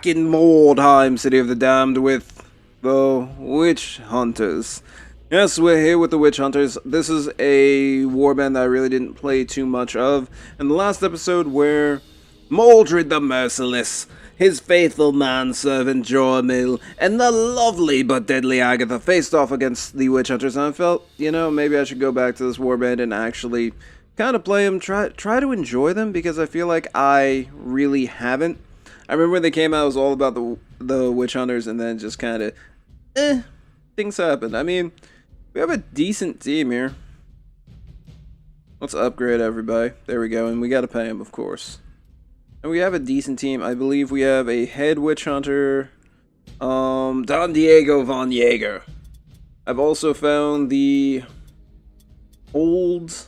back in Mordheim, City of the Damned, with the Witch Hunters. Yes, we're here with the Witch Hunters. This is a warband that I really didn't play too much of. In the last episode where Mordred the Merciless, his faithful manservant Jormil, and the lovely but deadly Agatha faced off against the Witch Hunters, and I felt, maybe I should go back to this warband and actually kind of play them, try to enjoy them, because I feel like I really haven't. I remember when they came out, it was all about the Witch Hunters, and then just kind of, things happened. I mean, we have a decent team here. Let's upgrade everybody. There we go, and we gotta pay them, of course. And we have a decent team. I believe we have a head Witch Hunter, Don Diego von Jaeger. I've also found the old.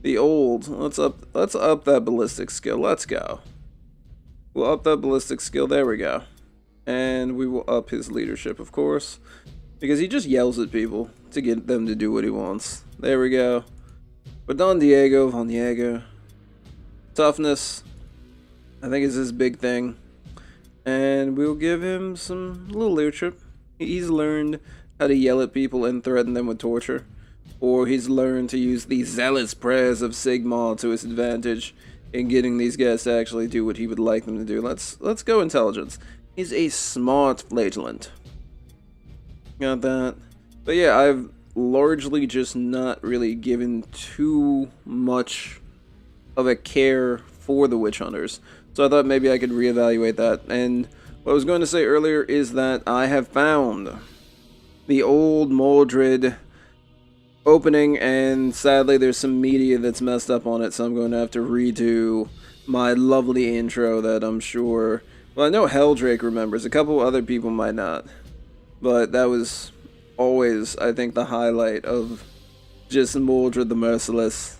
Let's up that ballistic skill. Let's go. We'll up that ballistic skill. There we go. And we will up his leadership, of course, because he just yells at people to get them to do what he wants. There we go. But Don Diego von Jaeger, toughness, I think, is his big thing, and we'll give him some little leadership. He's learned how to yell at people and threaten them with torture, or he's learned to use the zealous prayers of Sigmar to his advantage in getting these guys to actually do what he would like them to do. Let's go intelligence. He's a smart flagellant. Got that. But yeah, I've largely just not really given too much of a care for the Witch Hunters. So I thought maybe I could reevaluate that. And what I was going to say earlier is that I have found the old Mordred opening, and sadly there's some media that's messed up on it, so I'm going to have to redo my lovely intro that I'm sure, well, I know Helldrake remembers, a couple other people might not, but that was always, I think, the highlight of just Mordred the Merciless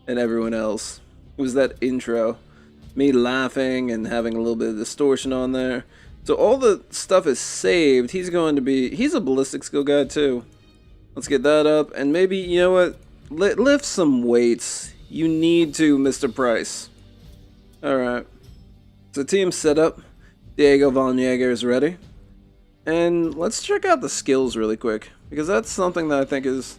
and everyone else. It was that intro, me laughing and having a little bit of distortion on there. So all the stuff is saved. He's a ballistic skill guy too. Let's get that up, and maybe, you know what, lift some weights. You need to, Mr. Price. Alright. So team set up. Diego von Jaeger is ready. And let's check out the skills really quick, because that's something that I think is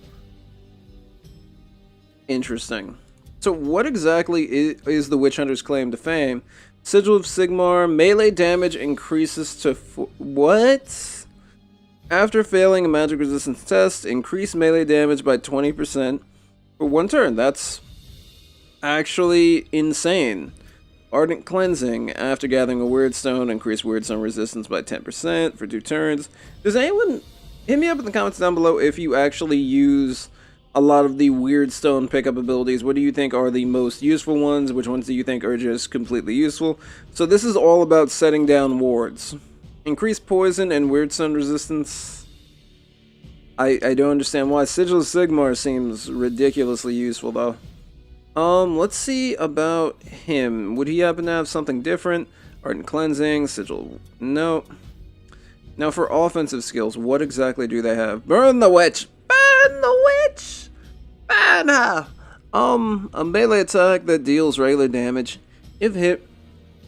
interesting. So what exactly is the Witch Hunter's claim to fame? Sigil of Sigmar, melee damage increases to what? After failing a magic resistance test, increase melee damage by 20% for one turn. That's actually insane. Ardent Cleansing, after gathering a Weirdstone, increase Weirdstone resistance by 10% for 2 turns. Does anyone, hit me up in the comments down below if you actually use a lot of the Weirdstone pickup abilities. What do you think are the most useful ones? Which ones do you think are just completely useful? So this is all about setting down wards. Increase poison and Weirdstone resistance. I don't understand why. Sigil of Sigmar seems ridiculously useful though. Let's see about him. Would he happen to have something different? Ardent Cleansing, Sigil, no. Now for offensive skills, what exactly do they have? Burn the Witch! Burn the Witch! Burn her! A melee attack that deals regular damage. If hit,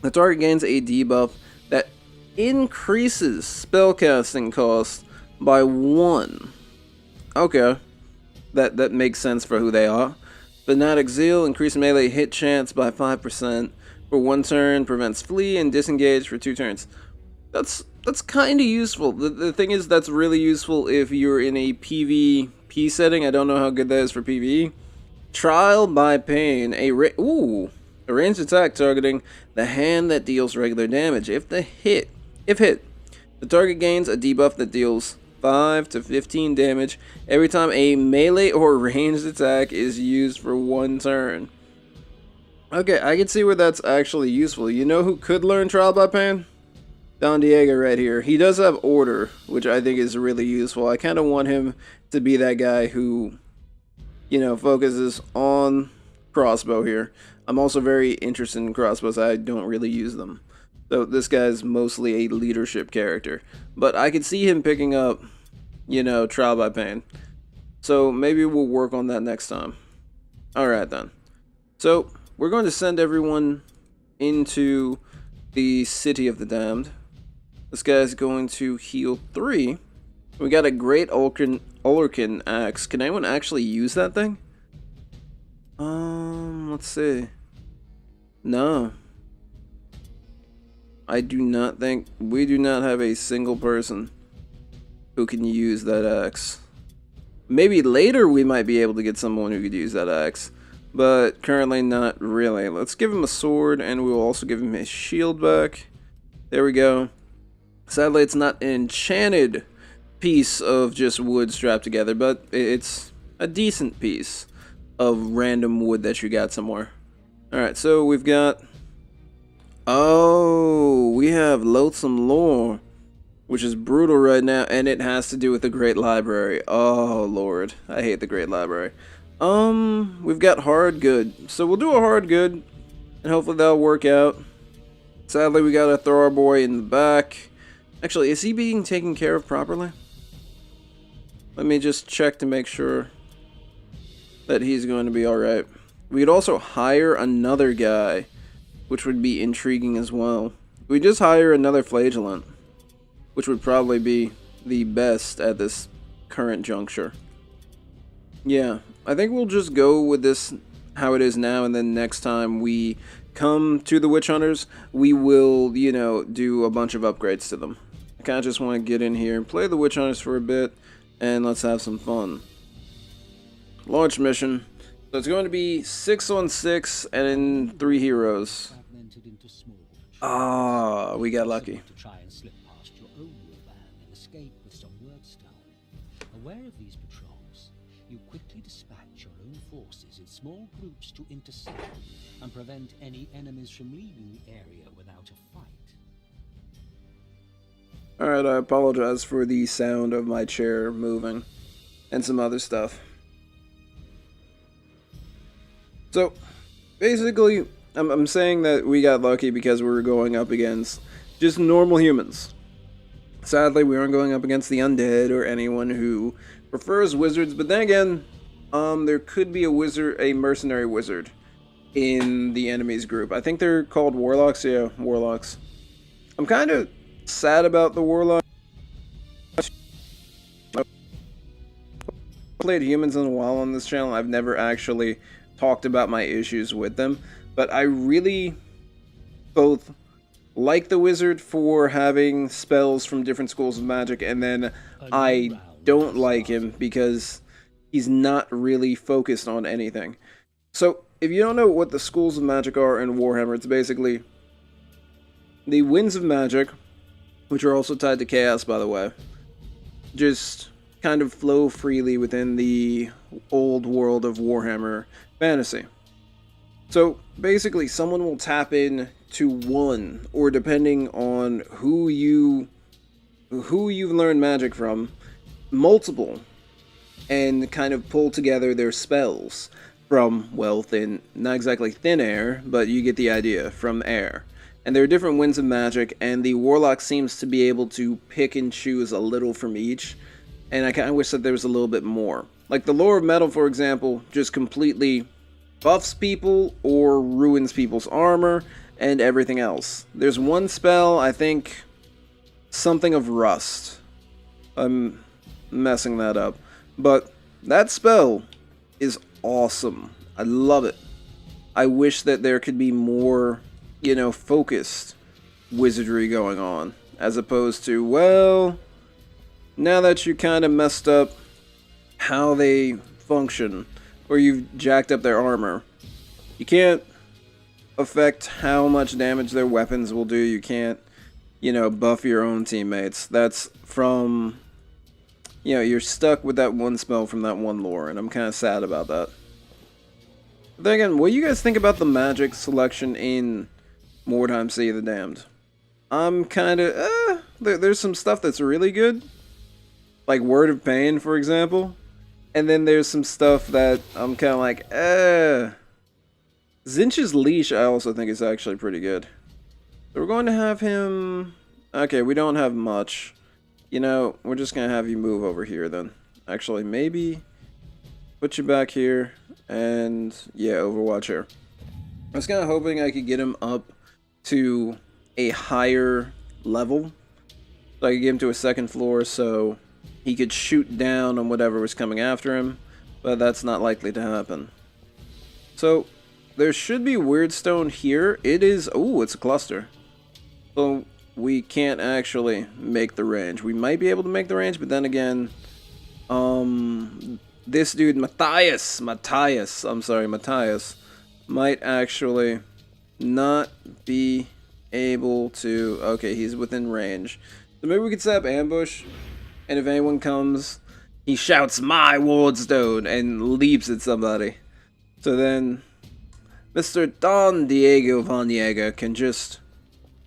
the target gains a debuff that increases spellcasting cost by 1. Okay. That makes sense for who they are. Fanatic Zeal, increase melee hit chance by 5% for 1 turn, prevents flee and disengage for 2 turns. That's kind of useful. The thing is, that's really useful if you're in a PvP setting. I don't know how good that is for PvE. Trial by Pain, a ranged attack targeting the hand that deals regular damage. If hit, the target gains a debuff that deals 5 to 15 damage every time a melee or ranged attack is used for 1 turn. Okay, I can see where that's actually useful. You know who could learn Trial by Pain? Don Diego right here. He does have Order, which I think is really useful. I kind of want him to be that guy who, focuses on crossbow here. I'm also very interested in crossbows. I don't really use them. So this guy's mostly a leadership character. But I could see him picking up, Trial by Pain. So maybe we'll work on that next time. Alright then. So we're going to send everyone into the City of the Damned. This guy's going to heal 3. We got a great Ulrkin axe. Can anyone actually use that thing? Let's see. No. I do not think... We do not have a single person who can use that axe. Maybe later we might be able to get someone who could use that axe. But currently not really. Let's give him a sword, and we will also give him his shield back. There we go. Sadly, it's not an enchanted piece of just wood strapped together, but it's a decent piece of random wood that you got somewhere. Alright, so we've got... Oh, we have Loathsome Lore, which is brutal right now, and it has to do with the Great Library. Oh, Lord. I hate the Great Library. We've got Hard Good. So we'll do a Hard Good, and hopefully that'll work out. Sadly, we gotta throw our boy in the back. Actually, is he being taken care of properly? Let me just check to make sure that he's going to be alright. We could also hire another guy, which would be intriguing as well. We just hire another Flagellant, which would probably be the best at this current juncture. Yeah, I think we'll just go with this how it is now, and then next time we come to the Witch Hunters, we will, you know, do a bunch of upgrades to them. I kind of just want to get in here and play the Witch Hunters for a bit, and let's have some fun. Launch mission. So it's going to be 6 on 6 and 3 heroes. Ah, we got lucky. Aware of these patrols, you quickly dispatch your own forces in small groups to intercept and prevent any enemies from leaving the area without a fight. Alright, I apologize for the sound of my chair moving and some other stuff. So, basically, I'm saying that we got lucky because we were going up against just normal humans. Sadly, we aren't going up against the undead or anyone who prefers wizards, but then again, there could be a mercenary wizard in the enemy's group. I think they're called warlocks. Yeah, warlocks. I'm kind of sad about the warlocks. I've played humans in a while on this channel. I've never actually talked about my issues with them, but I really both like the wizard for having spells from different schools of magic, and then I don't like him because he's not really focused on anything. So if you don't know what the schools of magic are in Warhammer, it's basically the winds of magic, which are also tied to chaos, by the way, just kind of flow freely within the old world of Warhammer fantasy. So basically, someone will tap in to one, or depending on who you've learned magic from, multiple, and kind of pull together their spells from, well, not exactly thin air, but you get the idea, from air. And there are different winds of magic, and the warlock seems to be able to pick and choose a little from each, and I kind of wish that there was a little bit more. Like the Lore of Metal, for example, just completely buffs people or ruins people's armor and everything else. There's one spell, I think, something of Rust. I'm messing that up. But that spell is awesome. I love it. I wish that there could be more, you know, focused wizardry going on, as opposed to, well, now that you kind of messed up how they function, or you've jacked up their armor, you can't affect how much damage their weapons will do. You can't, you know, buff your own teammates. That's from, you know, you're stuck with that one spell from that one lore, and I'm kind of sad about that. But then again, what do you guys think about the magic selection in Mordheim City of the Damned? I'm kind of, there's some stuff that's really good, like Word of Pain, for example. And then there's some stuff that I'm kind of like, Zinch's Leash I also think is actually pretty good. So we're going to have him... Okay, we don't have much. You know, we're just going to have you move over here then. Actually, maybe put you back here. And yeah, Overwatch here. I was kind of hoping I could get him up to a higher level So I could get him to a second floor so he could shoot down on whatever was coming after him, but that's not likely to happen. So there should be Weirdstone here. It is... oh, it's a cluster. So we can't actually make the range. We might be able to make the range, but then again, this dude Matthias, might actually not be able to... okay, he's within range. So maybe we could set up ambush, and if anyone comes, he shouts, "My Wardstone," and leaps at somebody. So then Mr. Don Diego Vaniega can just,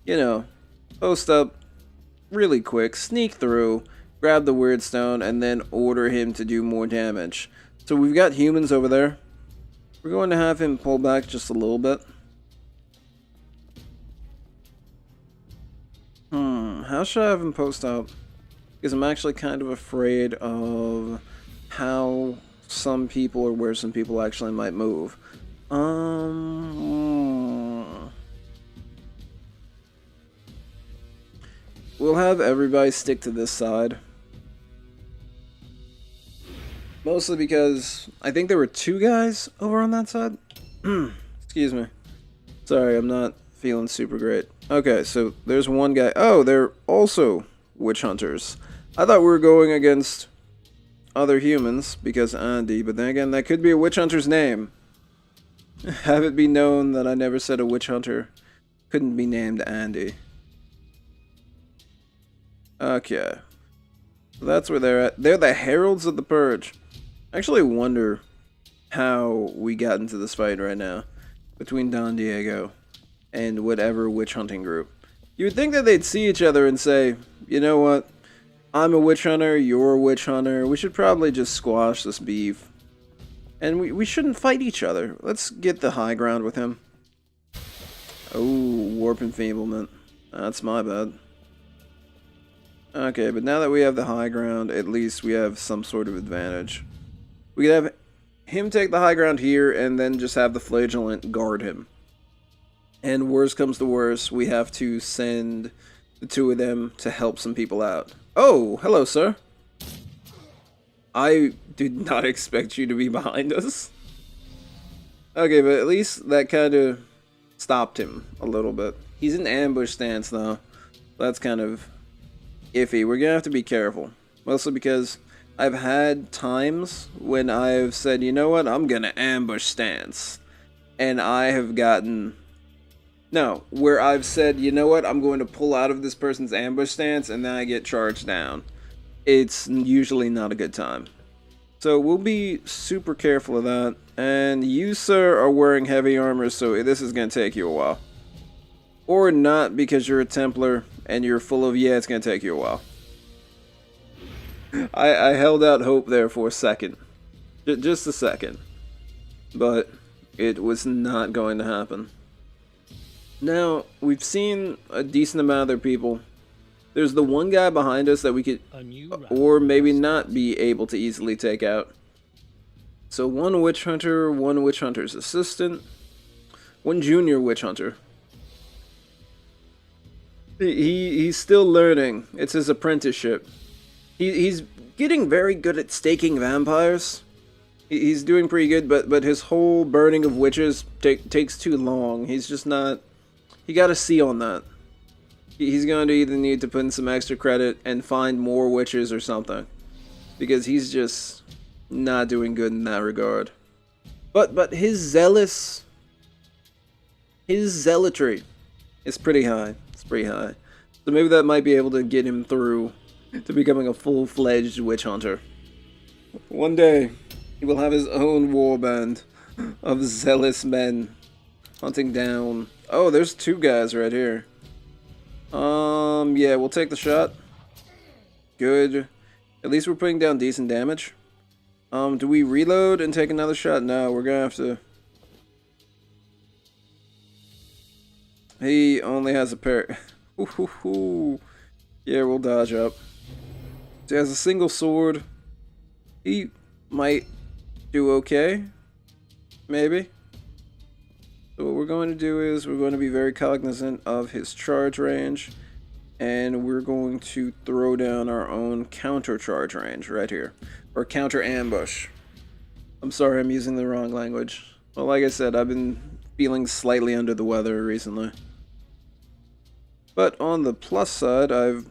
you know, post up really quick, sneak through, grab the Weirdstone, and then order him to do more damage. So we've got humans over there. We're going to have him pull back just a little bit. How should I have him post up? Because I'm actually kind of afraid of how some people or where some people actually might move. We'll have everybody stick to this side. Mostly because I think there were 2 guys over on that side. Excuse me. Sorry, I'm not feeling super great. Okay, so there's one guy. Oh, they're also witch hunters. I thought we were going against other humans because Andy, but then again, that could be a witch hunter's name. Have it be known that I never said a witch hunter couldn't be named Andy. Okay. So that's where they're at. They're the Heralds of the Purge. I actually wonder how we got into this fight right now between Don Diego and whatever witch hunting group. You would think that they'd see each other and say, you know what? I'm a witch hunter, you're a witch hunter. We should probably just squash this beef. And we shouldn't fight each other. Let's get the high ground with him. Oh, warp enfeeblement. That's my bad. Okay, but now that we have the high ground, at least we have some sort of advantage. We could have him take the high ground here and then just have the flagellant guard him. And worst comes to worst, we have to send the 2 of them to help some people out. Oh, hello, sir. I did not expect you to be behind us. Okay, but at least that kind of stopped him a little bit. He's in ambush stance, though. That's kind of iffy. We're gonna have to be careful. Mostly because I've had times when I've said, you know what, I'm gonna ambush stance. And I have gotten... no, where I've said, you know what, I'm going to pull out of this person's ambush stance, and then I get charged down. It's usually not a good time. So we'll be super careful of that. And you, sir, are wearing heavy armor, so this is going to take you a while. Or not, because you're a Templar, and you're full of, yeah, it's going to take you a while. I held out hope there for a second. Just a second. But it was not going to happen. Now, we've seen a decent amount of their people. There's the one guy behind us that we could, or maybe not be able to easily take out. So 1 witch hunter, 1 witch hunter's assistant, 1 junior witch hunter. He's still learning. It's his apprenticeship. He's getting very good at staking vampires. He's doing pretty good, but his whole burning of witches takes too long. He's just not... he got a C on that. He's going to either need to put in some extra credit and find more witches or something. Because he's just not doing good in that regard. But his zealotry is pretty high. It's pretty high. So maybe that might be able to get him through to becoming a full-fledged witch hunter. One day, he will have his own warband of zealous men hunting down... oh, there's 2 guys right here. Yeah, we'll take the shot. Good. At least we're putting down decent damage. Do we reload and take another shot? No, we're gonna have to... he only has a pair... yeah, we'll dodge up. So he has a single sword. He might do okay. Maybe. So what we're going to do is we're going to be very cognizant of his charge range. and we're going to throw down our own counter charge range right here, or counter ambush. I'm sorry, I'm using the wrong language. Well, like I said, I've been feeling slightly under the weather recently. But on the plus side, I've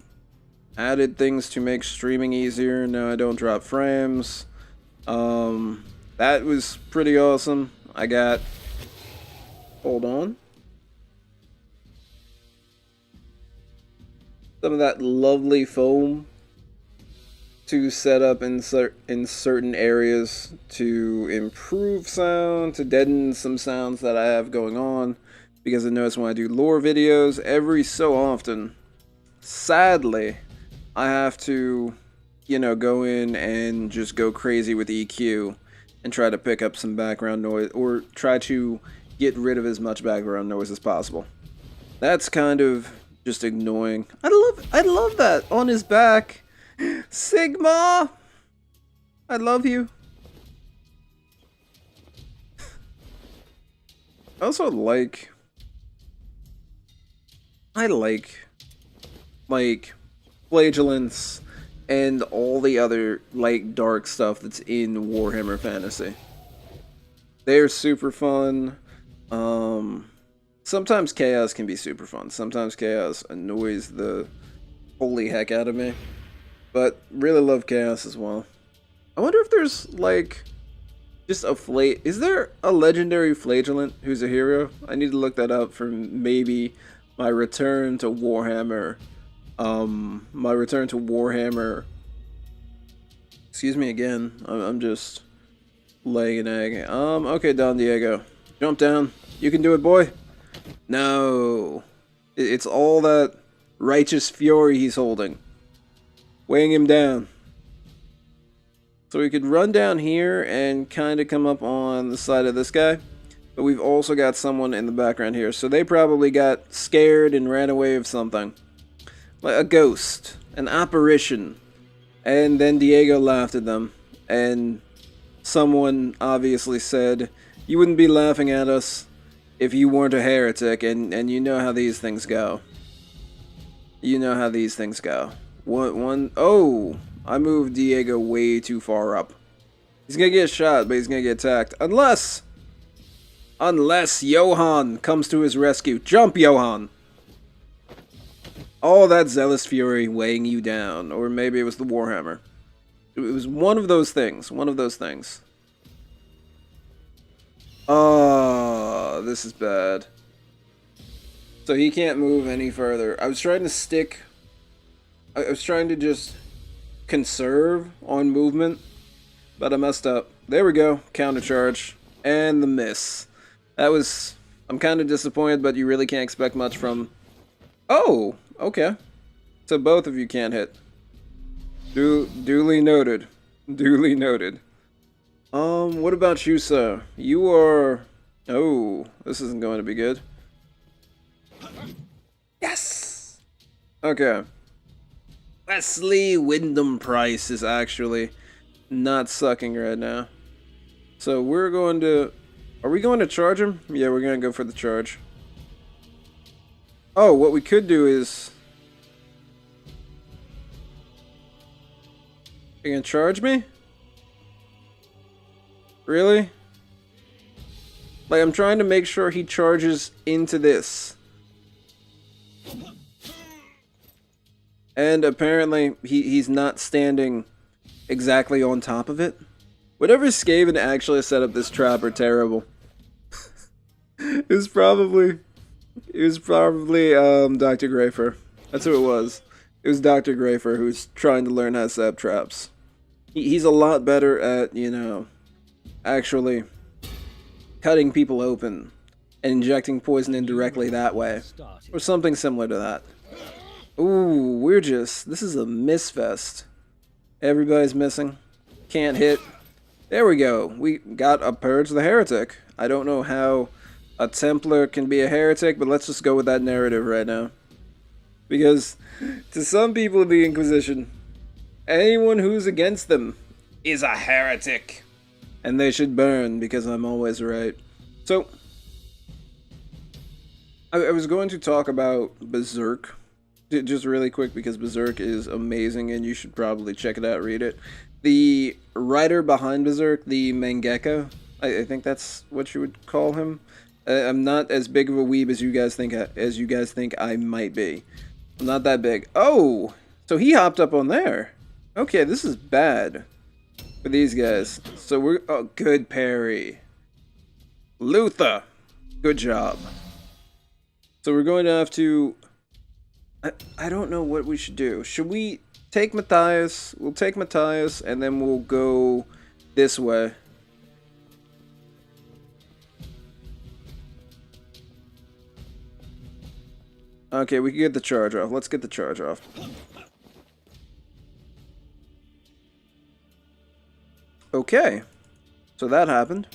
added things to make streaming easier. Now I don't drop frames. That was pretty awesome. I got... Hold on. Some of that lovely foam to set up in certain areas to improve sound, to deaden some sounds that I have going on. Because I notice when I do lore videos, every so often, sadly, I have to, you know, go in and just go crazy with EQ and try to pick up some background noise, or try to get rid of as much background noise as possible. That's kind of just annoying. I love that on his back. Sigmar! I love you. I also like... I like Flagellants and all the other, like, dark stuff that's in Warhammer Fantasy. They're super fun. Sometimes Chaos can be super fun. Sometimes Chaos annoys the holy heck out of me. But really love Chaos as well. I wonder if there's, like, just a is there a legendary Flagellant who's a hero? I need to look that up for maybe my return to Warhammer. My return to Warhammer. Excuse me again. I'm just laying an egg. Okay, Don Diego. Jump down. You can do it, boy. No. It's all that righteous fury he's holding. Weighing him down. So we could run down here and kind of come up on the side of this guy. But we've also got someone in the background here. So they probably got scared and ran away with something. Like a ghost. An apparition. And then Diego laughed at them. And someone obviously said, "You wouldn't be laughing at us if you weren't a heretic." And you know how these things go. You know how these things go. Oh! I moved Diego way too far up. He's gonna get shot, but he's gonna get attacked. Unless Johan comes to his rescue. Jump, Johan! Oh, that zealous fury weighing you down. Or maybe it was the Warhammer. It was one of those things. One of those things. Oh, this is bad. So he can't move any further. I was trying to just conserve on movement, but I messed up. There we go. Counter charge. And the miss. I'm kind of disappointed, but you really can't expect much from... Oh, okay. So both of you can't hit. Duly noted. Duly noted. What about you, sir? You are... Oh, this isn't going to be good. Yes! Okay. Wesley Wyndham Price is actually not sucking right now. So we're going to... Are we going to charge him? Yeah, we're going to go for the charge. Oh, what we could do is... You gonna charge me? Really? Like, I'm trying to make sure he charges into this. And apparently, he's not standing exactly on top of it. Whatever Skaven actually set up this trap are terrible. It was probably Dr. Grafer. That's who it was. It was Dr. Grafer who's trying to learn how to set up traps. He's a lot better at, you know, actually cutting people open and injecting poison in directly that way. Or something similar to that. Ooh, this is a miss fest. Everybody's missing. Can't hit. There we go. We got a Purge the Heretic. I don't know how a Templar can be a heretic, but let's just go with that narrative right now. Because to some people in the Inquisition, anyone who's against them is a heretic. And they should burn, because I'm always right. So, I was going to talk about Berserk Just really quick, because Berserk is amazing and you should probably check it out, read it. The writer behind Berserk, the mangaka, I think that's what you would call him. I'm not as big of a weeb as you guys think I might be. I'm not that big. Oh, so he hopped up on there. Okay, this is bad for these guys. So we're good parry. Luther, good job. So we're going to have to. I don't know what we should do. Should we take Matthias? We'll take Matthias and then we'll go this way. Okay, we can get the charge off. Let's get the charge off. Okay. So that happened.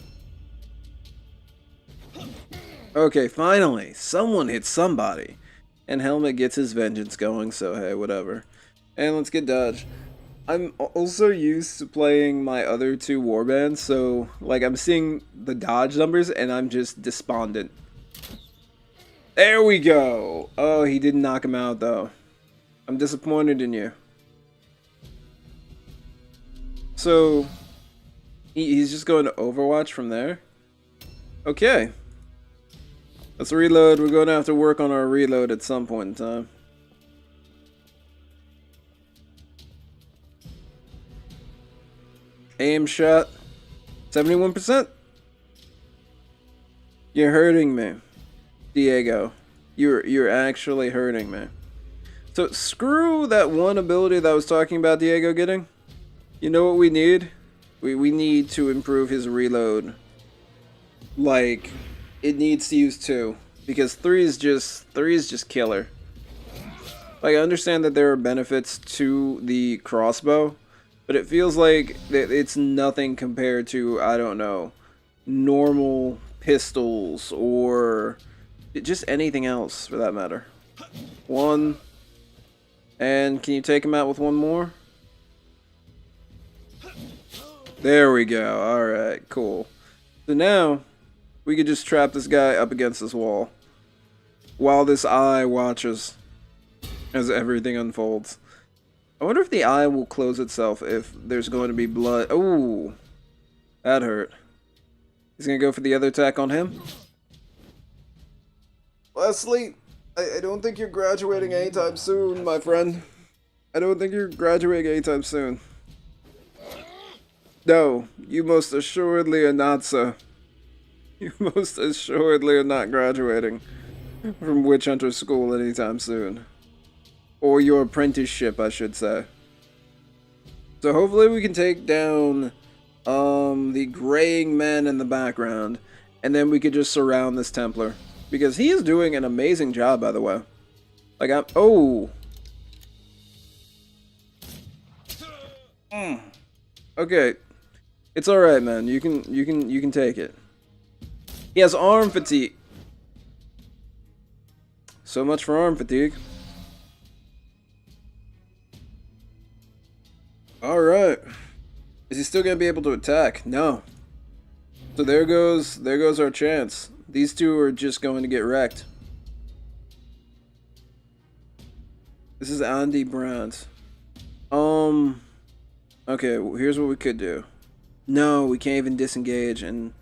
Okay, finally. Someone hit somebody. And Helmet gets his vengeance going, so hey, whatever. And let's get dodge. I'm also used to playing my other two warbands, so like I'm seeing the dodge numbers and I'm just despondent. There we go! Oh, he didn't knock him out though. I'm disappointed in you. So, he's just going to Overwatch from there? Okay. Let's reload. We're going to have to work on our reload at some point in time. Aim shot. 71%. You're hurting me, Diego. You're actually hurting me. So screw that one ability that I was talking about Diego getting. You know what we need? We need to improve his reload. Like, it needs to use 2, because 3 is just killer. Like, I understand that there are benefits to the crossbow, but it feels like it's nothing compared to, I don't know, normal pistols or just anything else for that matter. 1, and can you take him out with 1 more? There we go. Alright, cool. So now, we could just trap this guy up against this wall while this eye watches as everything unfolds. I wonder if the eye will close itself if there's going to be blood. Ooh, that hurt. He's going to go for the other attack on him. Leslie, I don't think you're graduating anytime soon, my friend. I don't think you're graduating anytime soon. No, you most assuredly are not, sir. You most assuredly are not graduating from Witch Hunter School anytime soon. Or your apprenticeship, I should say. So hopefully we can take down the graying men in the background, and then we could just surround this Templar. Because he is doing an amazing job, by the way. Like, oh! Okay. It's alright, man. You can take it. He has arm fatigue. So much for arm fatigue. Alright. Is he still gonna be able to attack? No. So there goes our chance. These two are just going to get wrecked. This is Andy Brandt. Okay, well, here's what we could do. No, we can't even disengage, and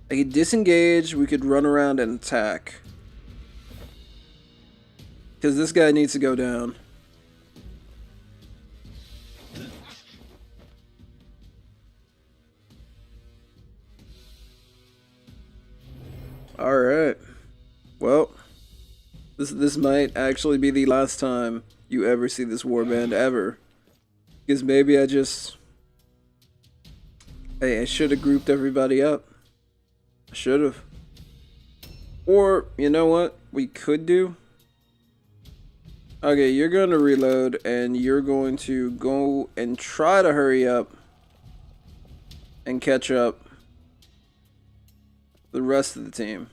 I could disengage, we could run around and attack. Because this guy needs to go down. Alright. Well, this might actually be the last time you ever see this warband ever. Because maybe I should have grouped everybody up. I should have. Or, you know what we could do? Okay, you're going to reload, and you're going to go and try to hurry up and catch up the rest of the team.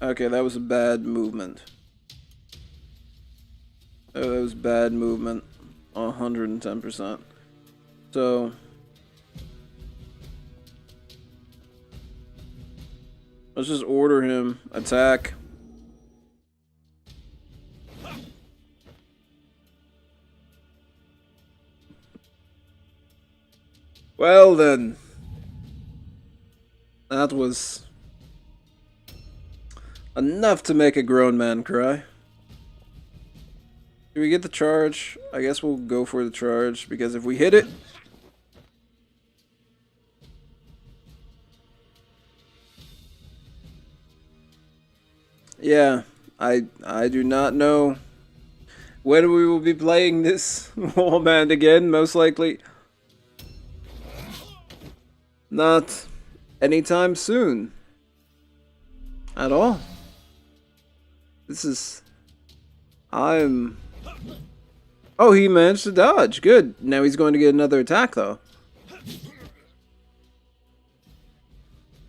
Okay, that was a bad movement. That was bad movement. 110%. So Let's just order him. Attack. Well then. That was enough to make a grown man cry. Do we get the charge? I guess we'll go for the charge, because if we hit it... Yeah, I do not know when we will be playing this warband again, most likely. Not anytime soon. At all. This is... I'm... Oh, he managed to dodge. Good. Now he's going to get another attack, though.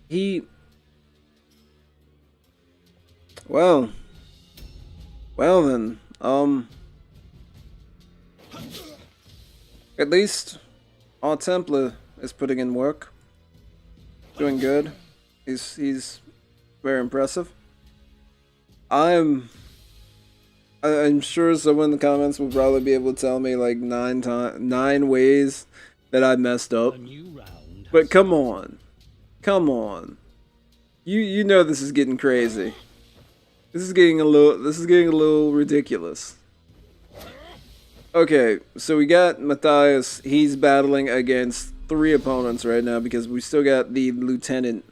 He... Well then, at least our Templar is putting in work. Doing good. He's very impressive. I'm sure someone in the comments will probably be able to tell me like 9 ways that I messed up. But come on. Come on. You know this is getting crazy. This is getting a little ridiculous. Okay, so we got Matthias. He's battling against 3 opponents right now because we still got the lieutenant,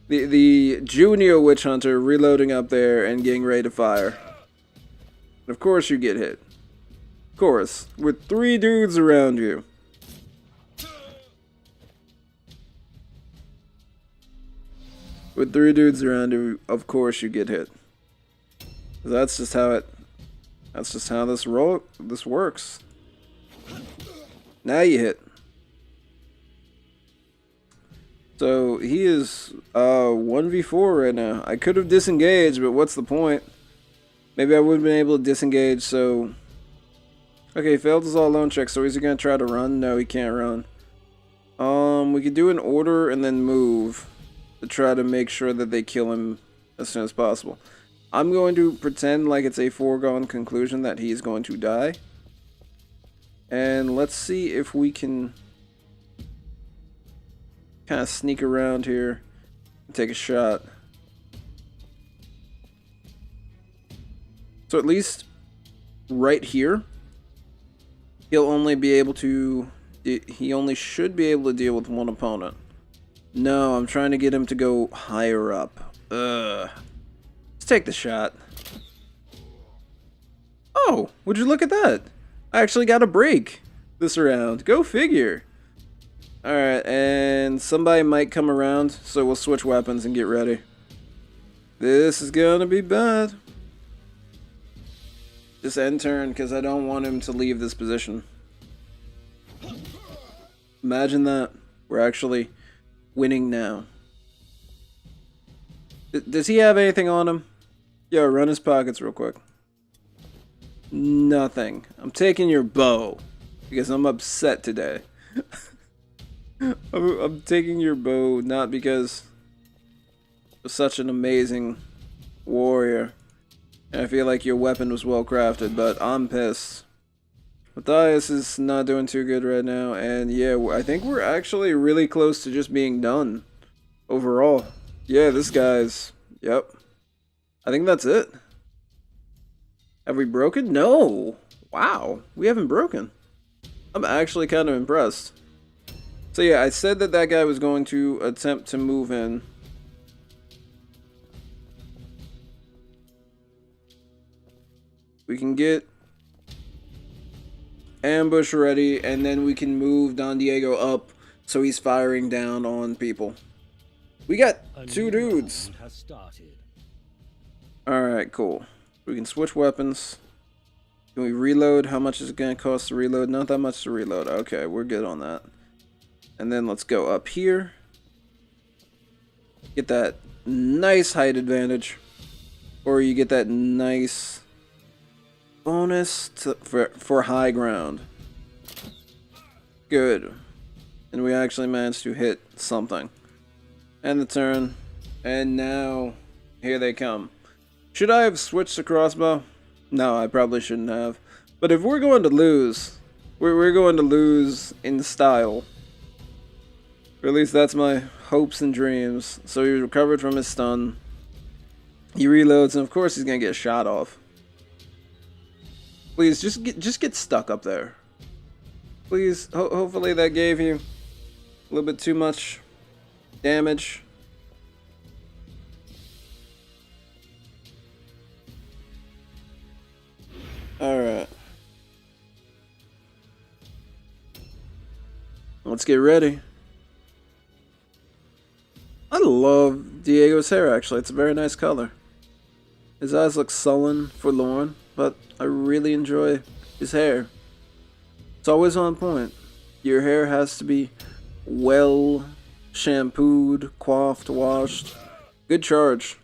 the junior witch hunter reloading up there and getting ready to fire. And of course you get hit. Of course, with 3 dudes around you. With 3 dudes around you, of course you get hit. That's just how this works. Now you hit. So he is 1v4 right now. I could have disengaged, but what's the point? Maybe I would have been able to disengage, so... Okay, he failed his all alone check, so is he gonna try to run? No, he can't run. We could do an order and then move to try to make sure that they kill him as soon as possible. I'm going to pretend like it's a foregone conclusion that he's going to die. And let's see if we can kind of sneak around here and take a shot. So at least right here, he'll only be able to... He only should be able to deal with 1 opponent. No, I'm trying to get him to go higher up. Ugh. Take the shot. Oh, would you look at that? I actually got a break this round. Go figure. Alright, and somebody might come around, so we'll switch weapons and get ready. This is gonna be bad. Just end turn, because I don't want him to leave this position. Imagine that. We're actually winning now. Does he have anything on him? Yo, run his pockets real quick. Nothing. I'm taking your bow. Because I'm upset today. I'm taking your bow not because you're such an amazing warrior. And I feel like your weapon was well crafted, but I'm pissed. Matthias is not doing too good right now, and yeah, I think we're actually really close to just being done. Overall. Yeah, this guy's... Yep. I think that's it. Have we broken? No! Wow, we haven't broken. I'm actually kind of impressed. So yeah, I said that that guy was going to attempt to move in. We can get ambush ready, and then we can move Don Diego up so he's firing down on people. We got 2 dudes. Alright, cool. We can switch weapons. Can we reload? How much is it going to cost to reload? Not that much to reload. Okay, we're good on that. And then let's go up here. Get that nice height advantage. Or you get that nice bonus for high ground. Good. And we actually managed to hit something. End the turn. And now, here they come. Should I have switched to crossbow? No, I probably shouldn't have. But if we're going to lose, we're going to lose in style. Or at least that's my hopes and dreams. So he recovered from his stun. He reloads, and of course he's gonna get shot off. Please, just get stuck up there. Please, hopefully that gave you a little bit too much damage. Alright. Let's get ready. I love Diego's hair, actually. It's a very nice color. His eyes look sullen, forlorn, but I really enjoy his hair. It's always on point. Your hair has to be well shampooed, coiffed, washed. Good charge.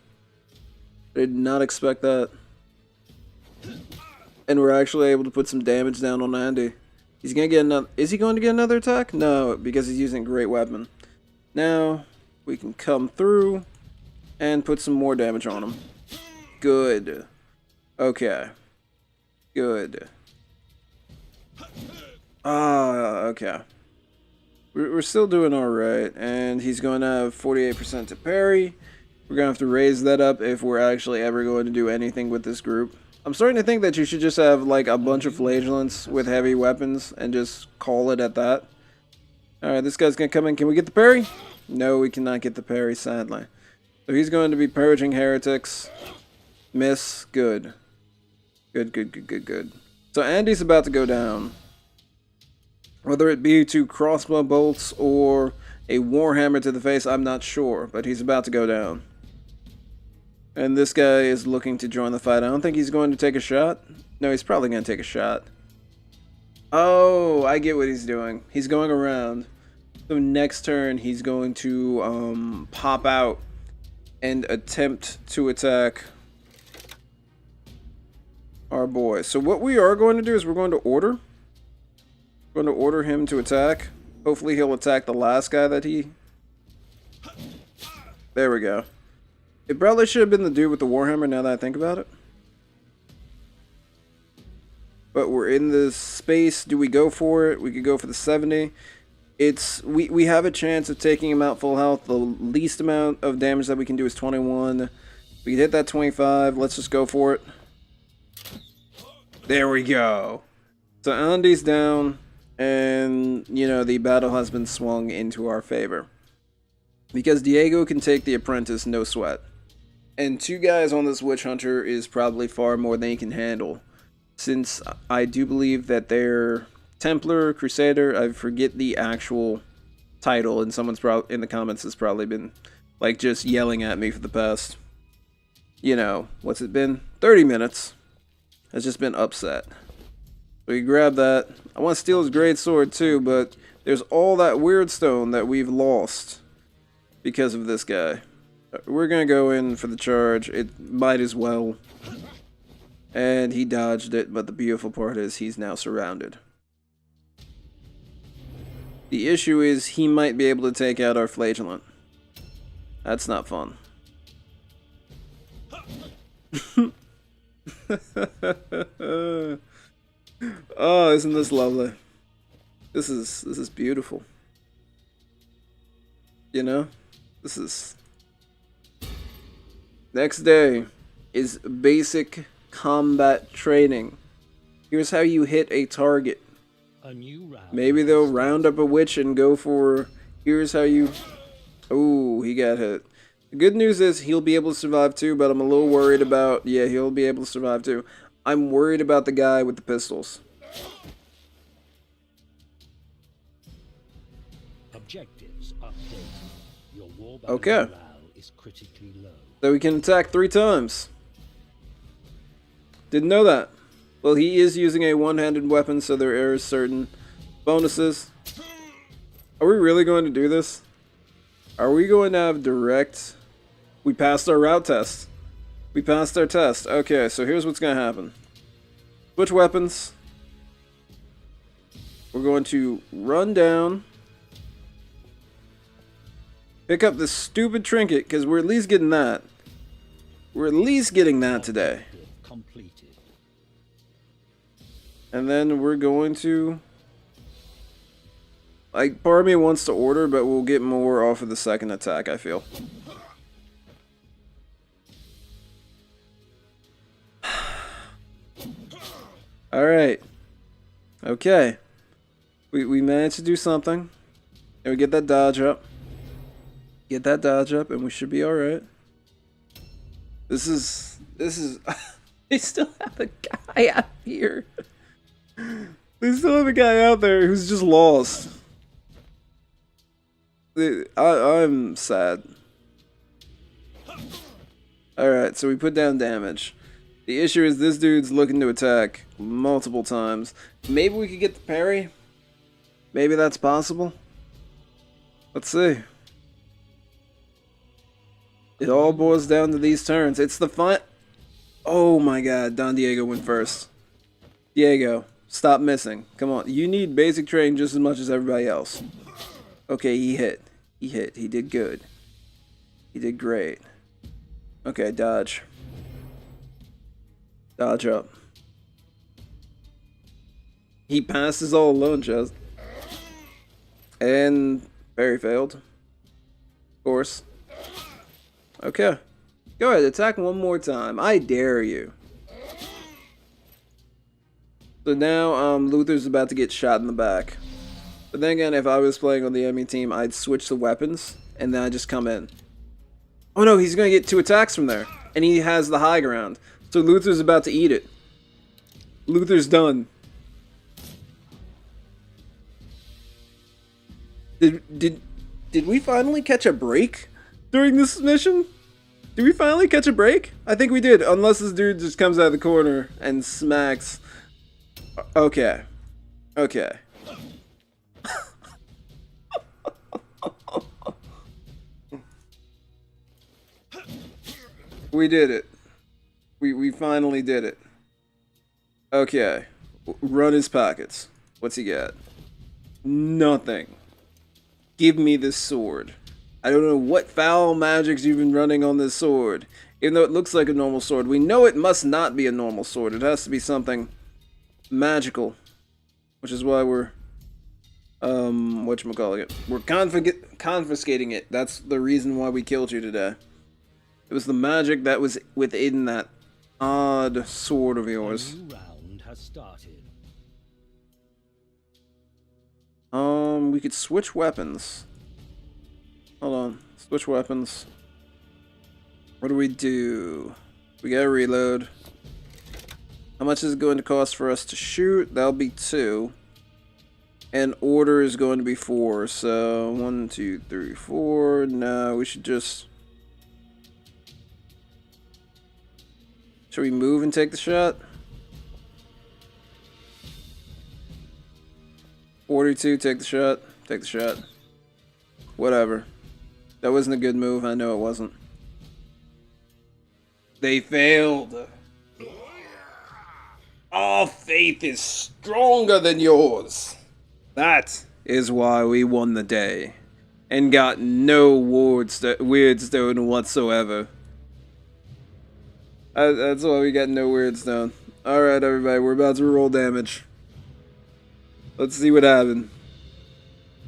I did not expect that. And we're actually able to put some damage down on Andy. He's gonna get another. Is he going to get another attack? No, because he's using a great weapon. Now we can come through and put some more damage on him. Good. Okay. Good. Okay. We're still doing alright, and he's going to have 48% to parry. We're going to have to raise that up if we're actually ever going to do anything with this group. I'm starting to think that you should just have like a bunch of flagellants with heavy weapons and just call it at that. Alright, this guy's going to come in. Can we get the parry? No, we cannot get the parry, sadly. So he's going to be purging heretics. Miss. Good. Good. So Andy's about to go down. Whether it be to crossbow bolts or a warhammer to the face, I'm not sure. But he's about to go down. And this guy is looking to join the fight. I don't think he's going to take a shot. No, he's probably going to take a shot. Oh, I get what he's doing. He's going around. So next turn, he's going to pop out and attempt to attack our boy. So what we are going to do is we're going to order. We're going to order him to attack. Hopefully he'll attack the last guy that he... There we go. It probably should have been the dude with the warhammer now that I think about it. But we're in this space. Do we go for it? We could go for the 70. We have a chance of taking him out full health. The least amount of damage that we can do is 21. We can hit that 25. Let's just go for it. There we go. So Andy's down, and you know the battle has been swung into our favor because Diego can take the apprentice, no sweat. And 2 guys on this witch hunter is probably far more than he can handle, since I do believe that they're Templar, Crusader. I forget the actual title, and someone's in the comments has probably been like just yelling at me for the past, you know, what's it been? 30 minutes. Has just been upset. So you grab that. I want to steal his great sword too, but there's all that weird stone that we've lost because of this guy. We're gonna go in for the charge. It might as well. And he dodged it, but the beautiful part is he's now surrounded. The issue is he might be able to take out our flagellant. That's not fun. Oh, isn't this lovely? This is beautiful. You know? This is... Next day is basic combat training. Here's how you hit a target. A new round. Maybe they'll round up a witch and go for... Here's how you... Ooh, he got hit. The good news is he'll be able to survive too, but I'm a little worried about... Yeah, he'll be able to survive too. I'm worried about the guy with the pistols. Objectives updated. Your war Okay. morale is critically low. So we can attack 3 times. Didn't know that. Well, he is using a one-handed weapon, so there are certain bonuses. Are we really going to do this? Are we going to have direct... We passed our route test. We passed our test. Okay, so here's what's going to happen. Switch weapons. We're going to run down. Pick up this stupid trinket, because we're at least getting that. We're at least getting that today. Completed. And then we're going to... Like, part of me wants to order, but we'll get more off of the second attack, I feel. Alright. Okay. We managed to do something. And we get that dodge up. Get that dodge up, and we should be alright. This is... They still have a guy out here. They still have a guy out there who's just lost. I'm sad. Alright, so we put down damage. The issue is this dude's looking to attack multiple times. Maybe we could get the parry? Maybe that's possible? Let's see. It all boils down to these turns. It's the fun... Oh my god, Don Diego went first. Diego, stop missing. Come on, you need basic training just as much as everybody else. Okay, he hit. He hit. He did good. He did great. Okay, dodge. Dodge up. He passes all alone, just. And parry failed. Of course. Okay. Go ahead, attack one more time. I dare you. So now, Luther's about to get shot in the back. But then again, if I was playing on the enemy team, I'd switch the weapons, and then I'd just come in. Oh no, he's gonna get 2 attacks from there. And he has the high ground. So Luther's about to eat it. Luther's done. Did we finally catch a break during this mission? Did we finally catch a break? I think we did, unless this dude just comes out of the corner and smacks. Okay. Okay. We did it. We finally did it. Okay. Run his pockets. What's he got? Nothing. Give me this sword. I don't know what foul magics you've been running on this sword. Even though it looks like a normal sword. We know it must not be a normal sword. It has to be something magical. Which is why we're... whatchamacallit. We're confiscating it. That's the reason why we killed you today. It was the magic that was within that odd sword of yours. A new round has started. We could switch weapons. Hold on. Switch weapons. What do? We gotta reload. How much is it going to cost for us to shoot? That'll be 2. And order is going to be 4. So 1, 2, 3, 4. No, we should just... Should we move and take the shot? 42, take the shot. Take the shot. Whatever. That wasn't a good move. I know it wasn't. They failed. Our faith is stronger than yours. That is why we won the day. And got no weird stone whatsoever. That's why we got no weird stone. Alright, everybody, we're about to roll damage. Let's see what happened.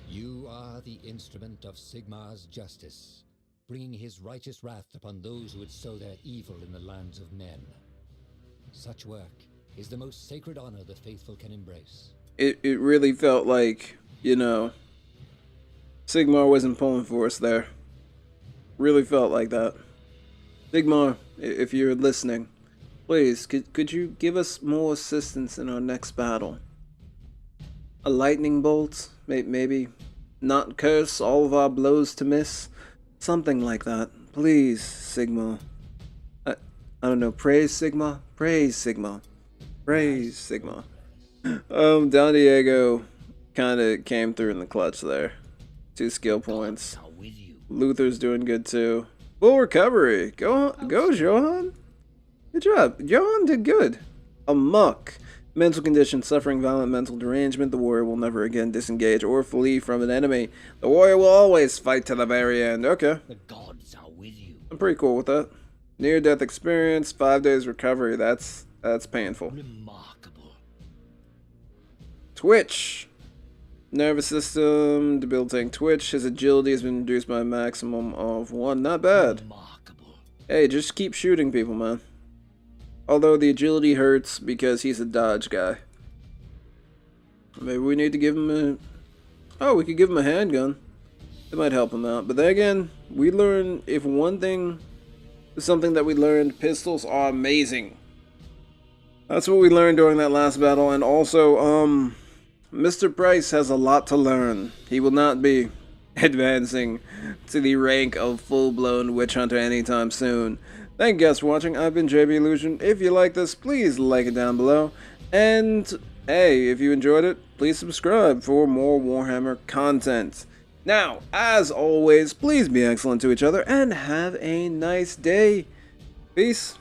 You are the instrument of Sigmar's justice, bringing his righteous wrath upon those who would sow their evil in the lands of men. Such work is the most sacred honor the faithful can embrace. It really felt like, you know, Sigmar wasn't pulling for us there. Really felt like that. Sigmar, if you're listening, please, could you give us more assistance in our next battle? A lightning bolt? Maybe not curse all of our blows to miss? Something like that. Please, Sigmar. I don't know, praise Sigmar? Praise Sigmar. Praise Sigmar. Don Diego kind of came through in the clutch there. 2 skill points. Luther's doing good too. Full recovery. Go Johan. Good job. Johan did good. A muck. Mental condition: suffering violent mental derangement, the warrior will never again disengage or flee from an enemy. The warrior will always fight to the very end. Okay, The gods are with you. I'm pretty cool with that. Near-death experience, 5 days recovery. That's painful. Remarkable. Twitch. Nervous system, debilitating twitch. His agility has been reduced by a maximum of 1. Not bad. Remarkable. Hey, just keep shooting people, man. Although the agility hurts because he's a dodge guy. Maybe we need to give him a... Oh, we could give him a handgun. That might help him out. But then again, we learn, if one thing is something that we learned, pistols are amazing. That's what we learned during that last battle. And also, Mr. Price has a lot to learn. He will not be advancing to the rank of full-blown witch hunter anytime soon. Thank you guys for watching. I've been JB Illusion. If you like this, please like it down below. And hey, if you enjoyed it, please subscribe for more Warhammer content. Now, as always, please be excellent to each other and have a nice day. Peace.